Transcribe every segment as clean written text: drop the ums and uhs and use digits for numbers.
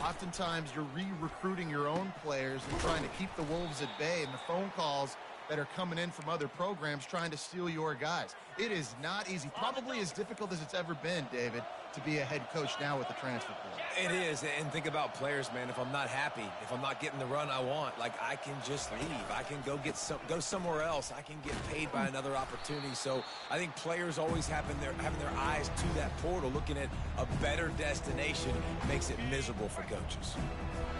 Oftentimes, you're re-recruiting your own players and trying to keep the Wolves at bay, and the phone calls that are coming in from other programs trying to steal your guys. It is not easy. Probably as difficult as it's ever been, David, to be a head coach now with the transfer portal. It is, and think about players, man. If I'm not happy, if I'm not getting the run I want, like, I can just leave. I can go somewhere else. I can get paid by another opportunity. So I think players always having their eyes to that portal, looking at a better destination, makes it miserable for coaches.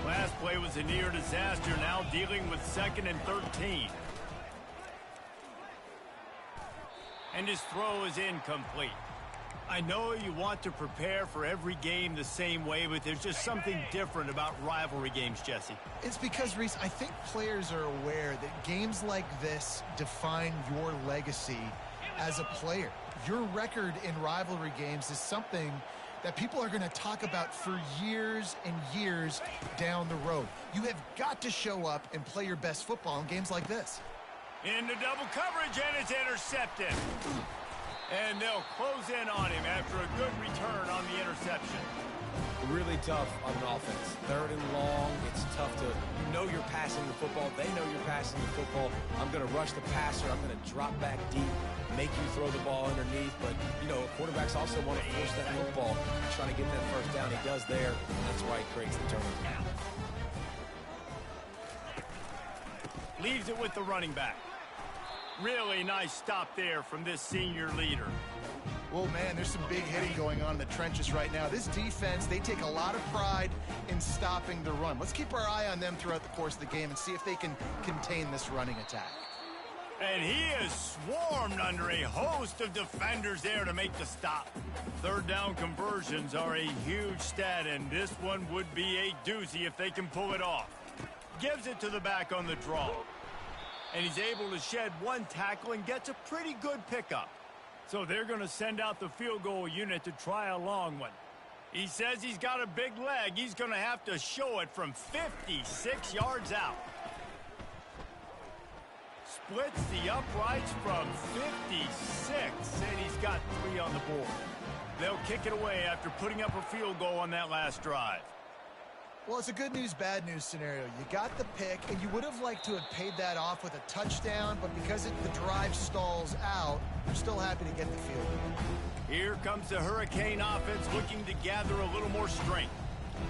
Last play was a near disaster, now dealing with 2nd and 13. And his throw is incomplete. I know you want to prepare for every game the same way, but there's just something different about rivalry games, Jesse. It's because, Reese, I think players are aware that games like this define your legacy as a player. Your record in rivalry games is something that people are going to talk about for years and years down the road. You have got to show up and play your best football in games like this. Into double coverage, and it's intercepted. And they'll close in on him after a good return on the interception. Really tough on an offense. 3rd and long, it's tough to, you know you're passing the football. They know you're passing the football. I'm going to rush the passer. I'm going to drop back deep, make you throw the ball underneath. But, you know, quarterbacks also want to force that football, trying to get that first down. He does there, and that's why he creates the turnover. Leaves it with the running back. Really nice stop there from this senior leader. Well, man, there's some big hitting going on in the trenches right now. This defense, they take a lot of pride in stopping the run. Let's keep our eye on them throughout the course of the game and see if they can contain this running attack. And he is swarmed under a host of defenders there to make the stop. 3rd down conversions are a huge stat, and this one would be a doozy if they can pull it off. Gives it to the back on the draw. And he's able to shed one tackle and gets a pretty good pickup. So they're going to send out the field goal unit to try a long one. He says he's got a big leg. He's going to have to show it from 56 yards out. Splits the uprights from 56, and he's got 3 on the board. They'll kick it away after putting up a field goal on that last drive. Well, it's a good news, bad news scenario. You got the pick, and you would have liked to have paid that off with a touchdown, but because the drive stalls out, you're still happy to get the field goal. Here comes the Hurricane offense looking to gather a little more strength.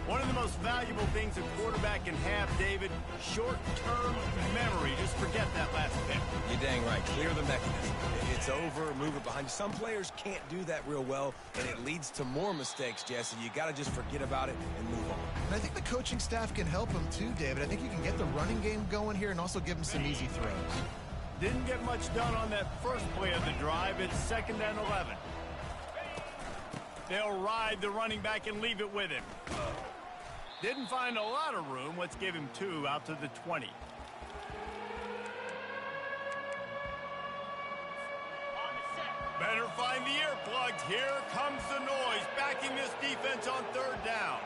One of the most valuable things a quarterback can have, David, short-term memory. Just forget that last pick. You're dang right. Clear the mechanism. It's over, move it behind you. Some players can't do that real well, and it leads to more mistakes, Jesse. You got to just forget about it and move on. And I think the coaching staff can help him too, David. I think you can get the running game going here and also give him some easy throws. Didn't get much done on that first play of the drive. It's 2nd and 11. They'll ride the running back and leave it with him. Didn't find a lot of room. Let's give him 2 out to the 20. Better find the earplugs. Here comes the noise, backing this defense on 3rd down.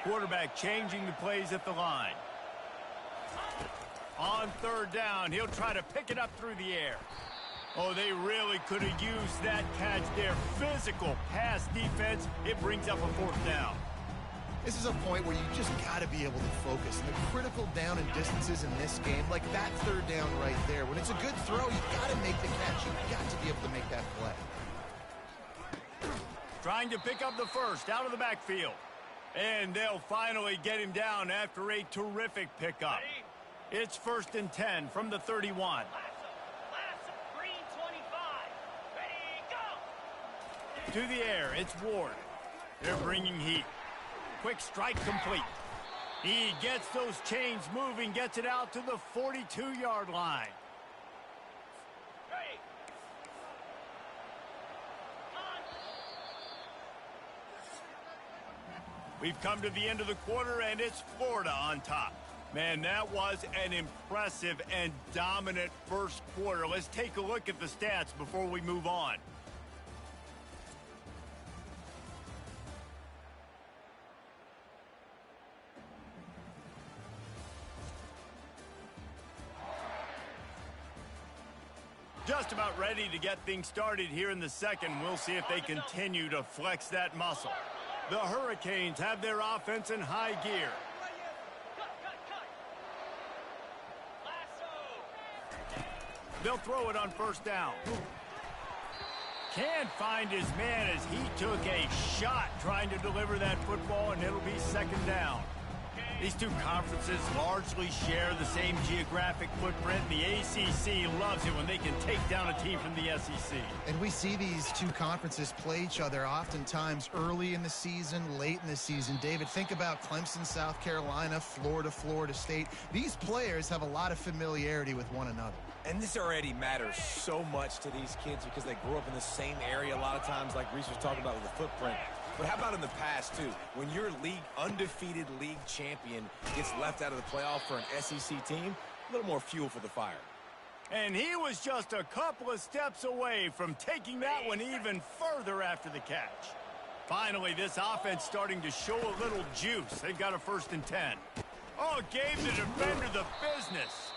Quarterback changing the plays at the line. On 3rd down, he'll try to pick it up through the air. Oh, they really could have used that catch there. Physical pass defense. It brings up a 4th down. This is a point where you just got to be able to focus. And the critical down and distances in this game, like that 3rd down right there, when it's a good throw, you got to make the catch. You've got to be able to make that play. Trying to pick up the first out of the backfield. And they'll finally get him down after a terrific pickup. It's 1st and 10 from the 31. To the air, it's Ward. They're bringing heat. Quick strike complete. He gets those chains moving, gets it out to the 42-yard line. We've come to the end of the quarter, and it's Florida on top. Man, that was an impressive and dominant first quarter. Let's take a look at the stats before we move on. Just about ready to get things started here in the second. We'll see if they continue to flex that muscle. The Hurricanes have their offense in high gear. They'll throw it on first down. Can't find his man as he took a shot trying to deliver that football, and it'll be second down. These two conferences largely share the same geographic footprint. The ACC loves it when they can take down a team from the SEC. And we see these two conferences play each other oftentimes early in the season, late in the season. David, think about Clemson, South Carolina, Florida, Florida State. These players have a lot of familiarity with one another. And this already matters so much to these kids because they grew up in the same area a lot of times, like Reese was talking about with the footprint. But how about in the past, too? When your undefeated league champion gets left out of the playoff for an SEC team, a little more fuel for the fire. And he was just a couple of steps away from taking that one even further after the catch. Finally, this offense starting to show a little juice. They've got a 1st and 10. Oh, gave the defender the business.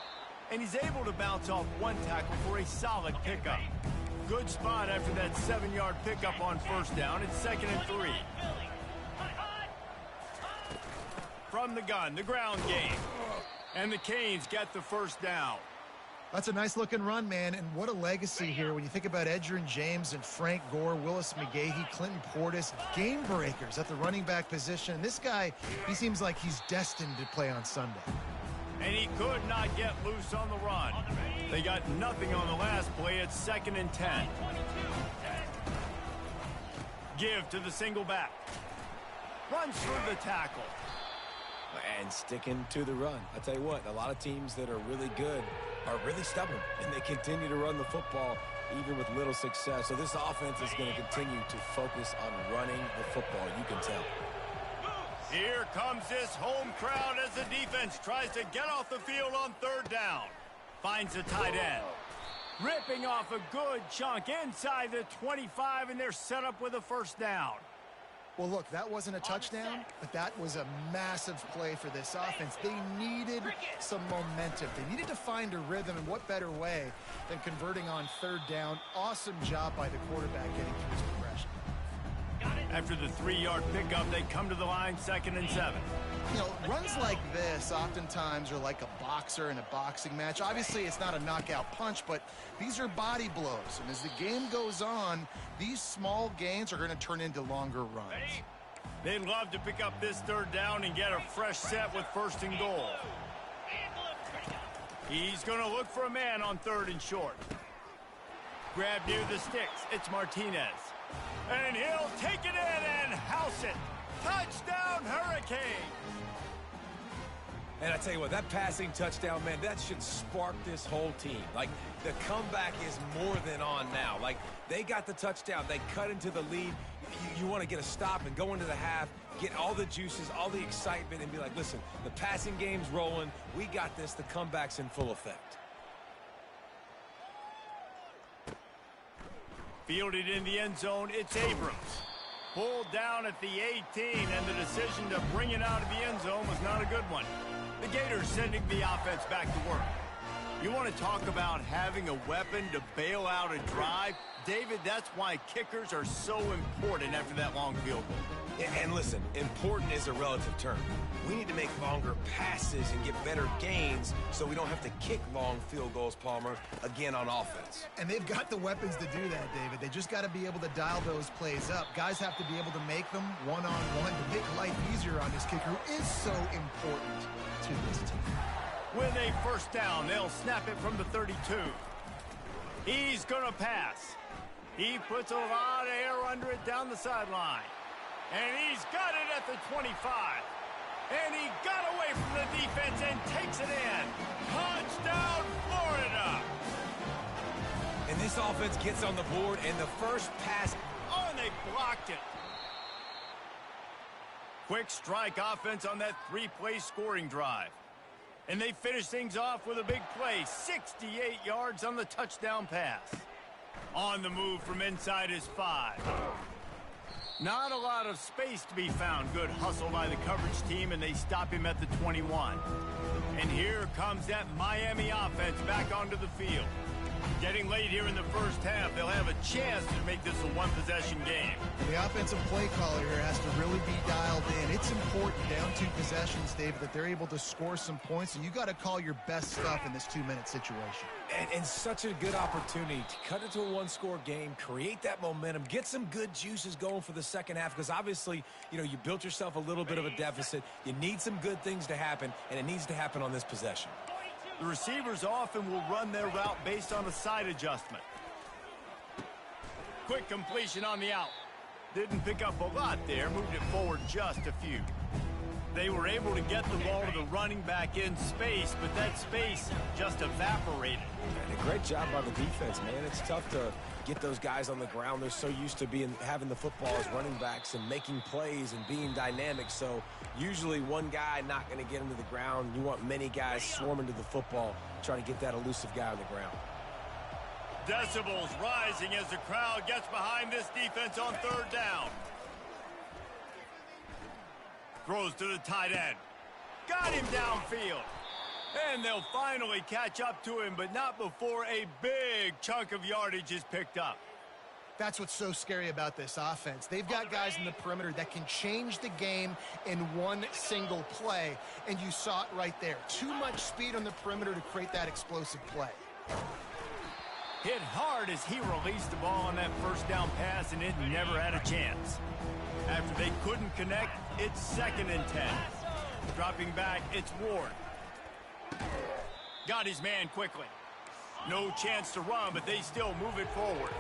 And he's able to bounce off one tackle for a solid pickup. Good spot after that 7-yard pickup on first down. It's 2nd and 3. From the gun, the ground game. And the Canes get the first down. That's a nice-looking run, man, and what a legacy here when you think about Edgerrin James and Frank Gore, Willis McGahee, Clinton Portis, game breakers at the running back position. And this guy, he seems like he's destined to play on Sunday. And he could not get loose on the run. They got nothing on the last play. It's 2nd and 10. Give to the single back. Runs through the tackle. And sticking to the run. I tell you what, a lot of teams that are really good are really stubborn, and they continue to run the football even with little success. So this offense is going to continue to focus on running the football. You can tell. Here comes this home crowd as the defense tries to get off the field on 3rd down. Finds the tight end. Ripping off a good chunk inside the 25, and they're set up with a 1st down. Well, look, that wasn't a touchdown, but that was a massive play for this offense. They needed some momentum. They needed to find a rhythm, and what better way than converting on 3rd down. Awesome job by the quarterback getting through his progression. After the 3-yard pickup, they come to the line, 2nd and 7. You know, runs like this oftentimes are like a boxer in a boxing match. Obviously, it's not a knockout punch, but these are body blows. And as the game goes on, these small gains are going to turn into longer runs. They'd love to pick up this 3rd down and get a fresh set with 1st and goal. He's going to look for a man on 3rd and short. Grab near the sticks. It's Martinez. And he'll take it in and house it. Touchdown, Hurricanes! And I tell you what, that passing touchdown, man, that should spark this whole team. Like, the comeback is more than on now. Like, they got the touchdown. They cut into the lead. You want to get a stop and go into the half, get all the juices, all the excitement, and be like, listen, the passing game's rolling. We got this. The comeback's in full effect. Fielded in the end zone, it's Abrams. Pulled down at the 18, and the decision to bring it out of the end zone was not a good one. The Gators sending the offense back to work. You want to talk about having a weapon to bail out a drive? David, that's why kickers are so important after that long field goal. And listen, important is a relative term. We need to make longer passes and get better gains so we don't have to kick long field goals, Palmer, again on offense. And they've got the weapons to do that, David. They just got to be able to dial those plays up. Guys have to be able to make them one-on-one to make life easier on this kicker, who is so important to this team. With a 1st down, they'll snap it from the 32. He's going to pass. He puts a lot of air under it down the sideline. And he's got it at the 25. And he got away from the defense and takes it in. Touchdown, Florida! And this offense gets on the board, and the first pass... Oh, and they blocked it. Quick strike offense on that 3-play scoring drive. And they finish things off with a big play. 68 yards on the touchdown pass. On the move from inside his 5. Not a lot of space to be found. Good hustle by the coverage team, and they stop him at the 21. And here comes that Miami offense back onto the field. Getting late here in the first half, they'll have a chance to make this a one-possession game. The offensive play caller here has to really be dialed in. It's important down 2 possessions, David, that they're able to score some points, and you got to call your best stuff in this 2-minute situation. And such a good opportunity to cut into a one-score game, create that momentum, get some good juices going for the second half, because obviously, you know, you built yourself a little bit of a deficit. You need some good things to happen, and it needs to happen on this possession. The receivers often will run their route based on a side adjustment. Quick completion on the out. Didn't pick up a lot there, moved it forward just a few. They were able to get the ball to the running back in space, but that space just evaporated. And a great job by the defense, man. It's tough to get those guys on the ground. They're so used to having the football as running backs and making plays and being dynamic. So usually one guy not going to get him to the ground. You want many guys swarming to the football, trying to get that elusive guy on the ground. Decibels rising as the crowd gets behind this defense on third down. Throws to the tight end. Got him downfield. And they'll finally catch up to him, but not before a big chunk of yardage is picked up. That's what's so scary about this offense. They've got guys in the perimeter that can change the game in one single play, and you saw it right there. Too much speed on the perimeter to create that explosive play. Hit hard as he released the ball on that first down pass, and it never had a chance. After they couldn't connect, it's 2nd and 10. Dropping back, it's Ward. Got his man quickly. No chance to run, but they still move it forward.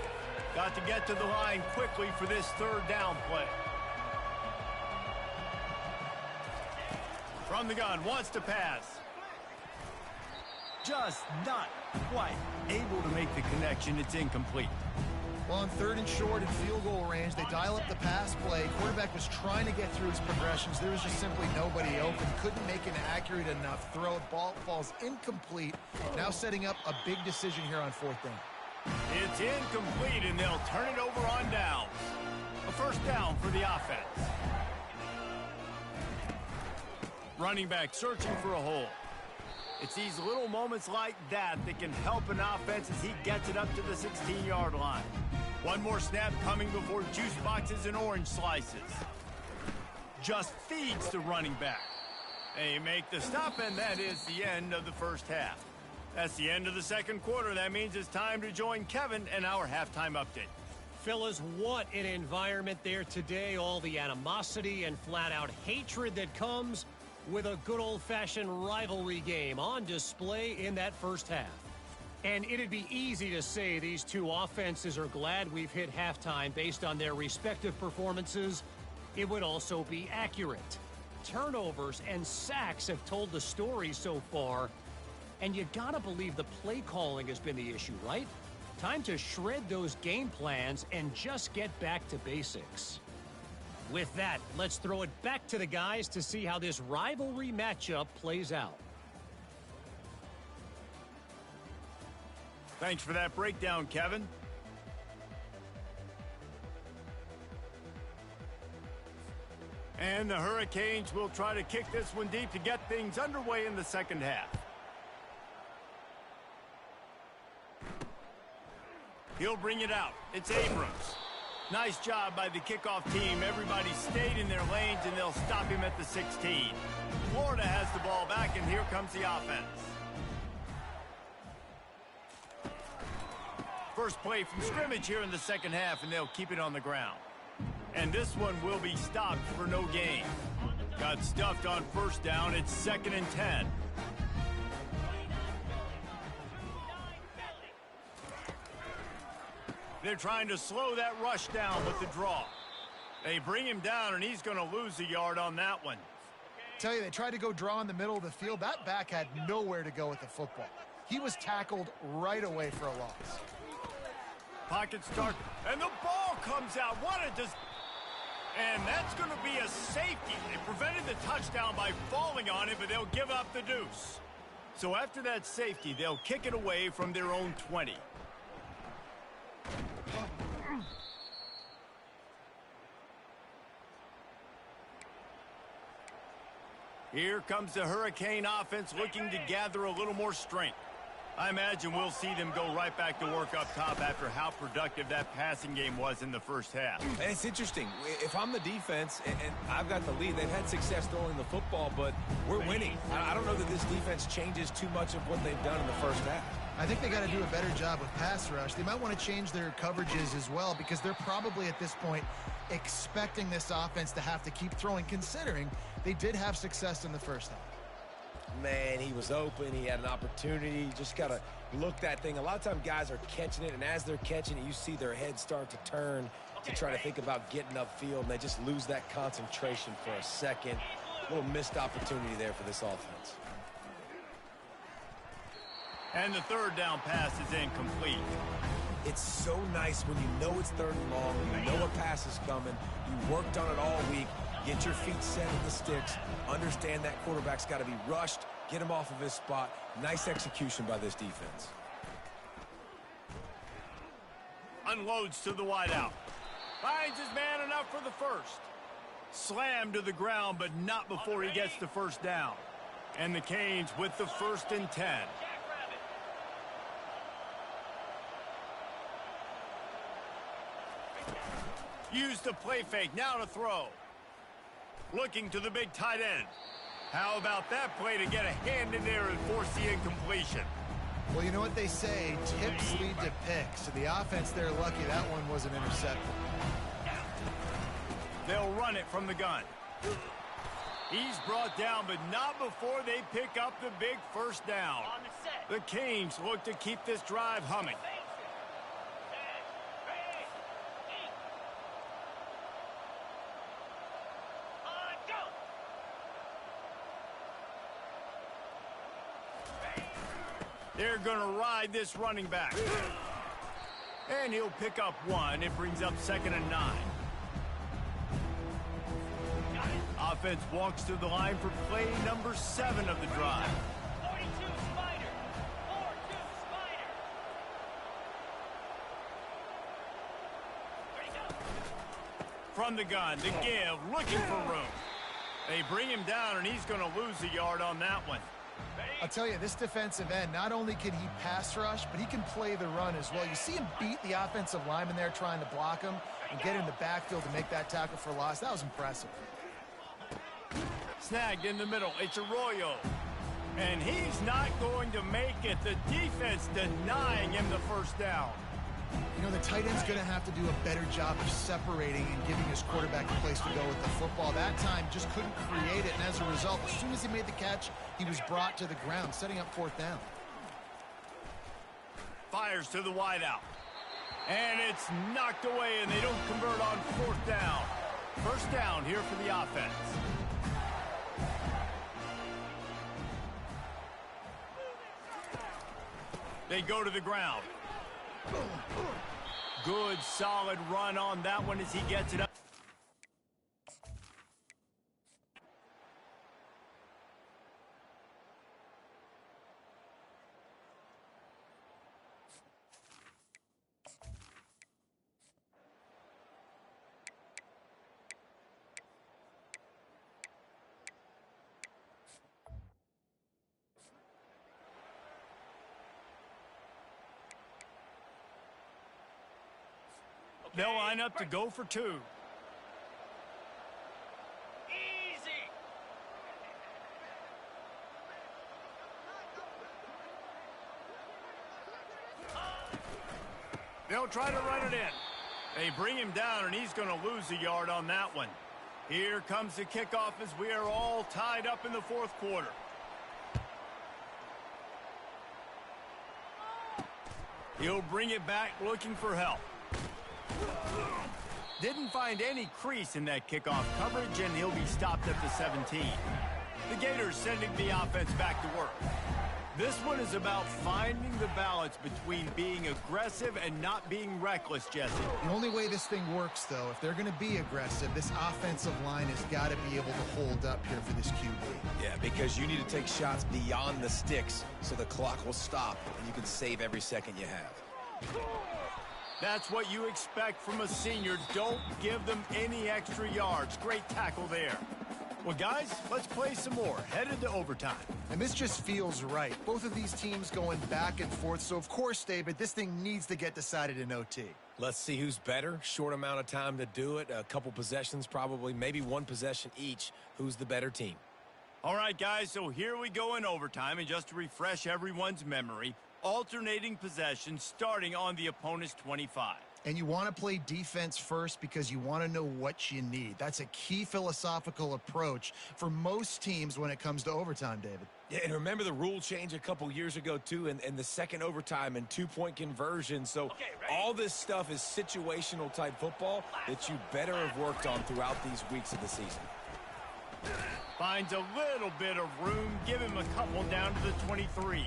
Got to get to the line quickly for this third down play. From the gun, wants to pass. Just not quite able to make the connection. It's incomplete. Well, on 3rd and short and field goal range, they dial up the pass play. Quarterback was trying to get through his progressions. There was just simply nobody open. Couldn't make an accurate enough throw. Ball falls incomplete. Now setting up a big decision here on 4th down. It's incomplete, and they'll turn it over on downs. A first down for the offense. Running back searching for a hole. It's these little moments like that that can help an offense as he gets it up to the 16-yard line. One more snap coming before juice boxes and orange slices. Just feeds the running back. They make the stop, and that is the end of the first half. That's the end of the second quarter. That means it's time to join Kevin and our halftime update. Fellas, what an environment there today. All the animosity and flat-out hatred that comes with a good old-fashioned rivalry game on display in that first half. And it'd be easy to say these two offenses are glad we've hit halftime based on their respective performances. It would also be accurate. Turnovers and sacks have told the story so far, and you gotta believe the play calling has been the issue, right? Time to shred those game plans and just get back to basics. With that, let's throw it back to the guys to see how this rivalry matchup plays out. Thanks for that breakdown, Kevin. And the Hurricanes will try to kick this one deep to get things underway in the second half. He'll bring it out. It's Abrams. Nice job by the kickoff team. Everybody stayed in their lanes, and they'll stop him at the 16. Florida has the ball back, and here comes the offense. First play from scrimmage here in the second half, and they'll keep it on the ground. And this one will be stopped for no gain. Got stuffed on first down. It's 2nd and 10. They're trying to slow that rush down with the draw. They bring him down, and he's going to lose a yard on that one. Tell you, they tried to go draw in the middle of the field. That back had nowhere to go with the football. He was tackled right away for a loss. Pocket start, and the ball comes out. And that's going to be a safety. They prevented the touchdown by falling on it, but they'll give up the deuce. So after that safety, they'll kick it away from their own 20. Here comes the Hurricane offense looking to gather a little more strength. I imagine we'll see them go right back to work up top after how productive that passing game was in the first half. And it's interesting. If I'm the defense and I've got the lead, they've had success throwing the football, but we're winning. I don't know that this defense changes too much of what they've done in the first half. I think they got to do a better job with pass rush. They might want to change their coverages as well because they're probably at this point expecting this offense to have to keep throwing, considering they did have success in the first half. Man, he was open. He had an opportunity. You just got to look that thing. A lot of times guys are catching it, and as they're catching it, you see their heads start to turn to try to think about getting upfield, and they just lose that concentration for a second. A little missed opportunity there for this offense. And the third down pass is incomplete. It's so nice when you know it's third and long, you know a pass is coming, you worked on it all week, get your feet set in the sticks, understand that quarterback's got to be rushed, get him off of his spot. Nice execution by this defense. Unloads to the wideout. Finds his man enough for the first. Slammed to the ground, but not before he gets the first down. And the Canes with the 1st and 10. Used the play fake, now to throw. Looking to the big tight end. How about that play to get a hand in there and force the incompletion? Well, you know what they say, tips lead to picks. So the offense, they're lucky that one wasn't intercepted. They'll run it from the gun. He's brought down, but not before they pick up the big first down. The Canes look to keep this drive humming. They're going to ride this running back. And he'll pick up 1. It brings up 2nd and 9. Offense walks to the line for play number 7 of the drive. 42 Spider. 4-2 Spider. Ready, go. From the gun, the give, looking for room. They bring him down, and he's going to lose a yard on that one. I'll tell you, this defensive end, not only can he pass rush, but he can play the run as well. You see him beat the offensive lineman there trying to block him and get in the backfield to make that tackle for loss. That was impressive. Snagged in the middle. It's Arroyo. And he's not going to make it. The defense denying him the first down. You know, the tight end's going to have to do a better job of separating and giving his quarterback a place to go with the football. That time just couldn't create it, and as a result, as soon as he made the catch, he was brought to the ground, setting up 4th down. Fires to the wideout. And it's knocked away, and they don't convert on 4th down. First down here for the offense. They go to the ground. Good, solid run on that one as he gets it up. They'll line up to go for 2. Easy. They'll try to run it in. They bring him down, and he's going to lose a yard on that one. Here comes the kickoff as we are all tied up in the 4th quarter. He'll bring it back looking for help. Didn't find any crease in that kickoff coverage, and he'll be stopped at the 17. The Gators sending the offense back to work. This one is about finding the balance between being aggressive and not being reckless, Jesse. The only way this thing works, though, if they're going to be aggressive, this offensive line has got to be able to hold up here for this QB. Yeah, because you need to take shots beyond the sticks so the clock will stop and you can save every second you have. That's what you expect from a senior. Don't give them any extra yards. Great tackle there. Well, guys, let's play some more. Headed to overtime. And this just feels right. Both of these teams going back and forth. So, of course, David, this thing needs to get decided in OT. Let's see who's better. Short amount of time to do it. A couple possessions probably. Maybe one possession each. Who's the better team? All right, guys, so here we go in overtime. And just to refresh everyone's memory, alternating possessions starting on the opponent's 25. And you want to play defense first because you want to know what you need. That's a key philosophical approach for most teams when it comes to overtime, David. Yeah, and remember the rule change a couple years ago, too, and the second overtime and two-point conversion. So all this stuff is situational type football that you better have worked on throughout these weeks of the season. Finds a little bit of room. Give him a couple down to the 23.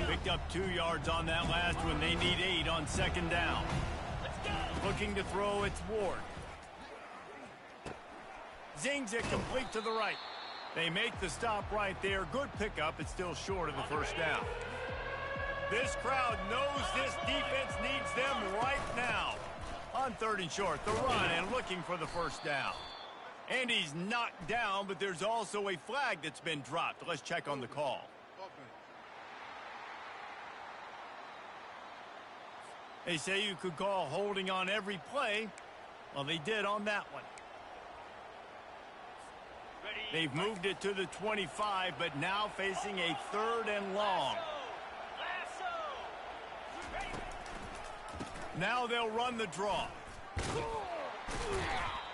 Picked up 2 yards on that last one. They need 8 on second down. Looking to throw, it's Ward. Zings it complete to the right. They make the stop right there. Good pickup. It's still short of the first down. This crowd knows this defense needs them right now. On 3rd and short, the run and looking for the first down. And he's knocked down, but there's also a flag that's been dropped. Let's check on the call. They say you could call holding on every play. Well, they did on that one. They've moved it to the 25, but now facing a 3rd and long. Now they'll run the draw.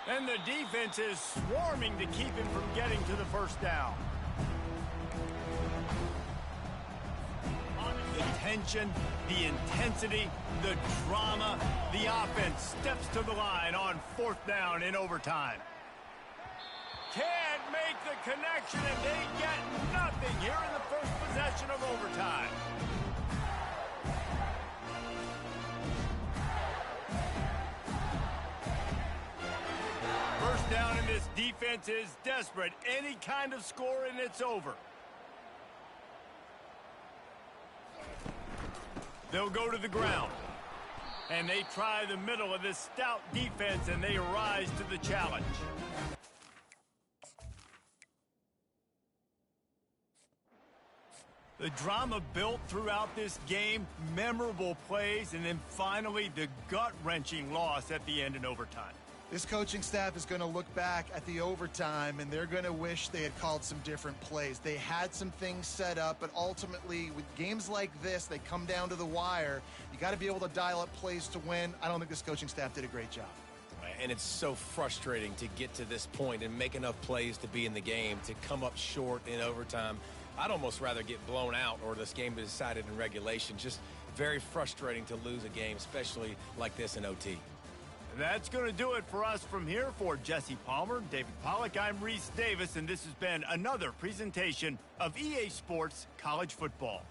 And the defense is swarming to keep him from getting to the first down. The tension, the intensity, the drama, the offense steps to the line on 4th down in overtime. Can't make the connection, and they get nothing here in the first possession of overtime. First down, and this defense is desperate. Any kind of score, and it's over. They'll go to the ground. And they try the middle of this stout defense, and they rise to the challenge. The drama built throughout this game, memorable plays, and then finally the gut-wrenching loss at the end in overtime. This coaching staff is going to look back at the overtime, and they're going to wish they had called some different plays. They had some things set up, but ultimately, with games like this, they come down to the wire. You got to be able to dial up plays to win. I don't think this coaching staff did a great job. And it's so frustrating to get to this point and make enough plays to be in the game, to come up short in overtime. I'd almost rather get blown out or this game be decided in regulation. Just very frustrating to lose a game, especially like this in OT. That's going to do it for us from here. For Jesse Palmer, David Pollack, I'm Reese Davis, and this has been another presentation of EA Sports College Football.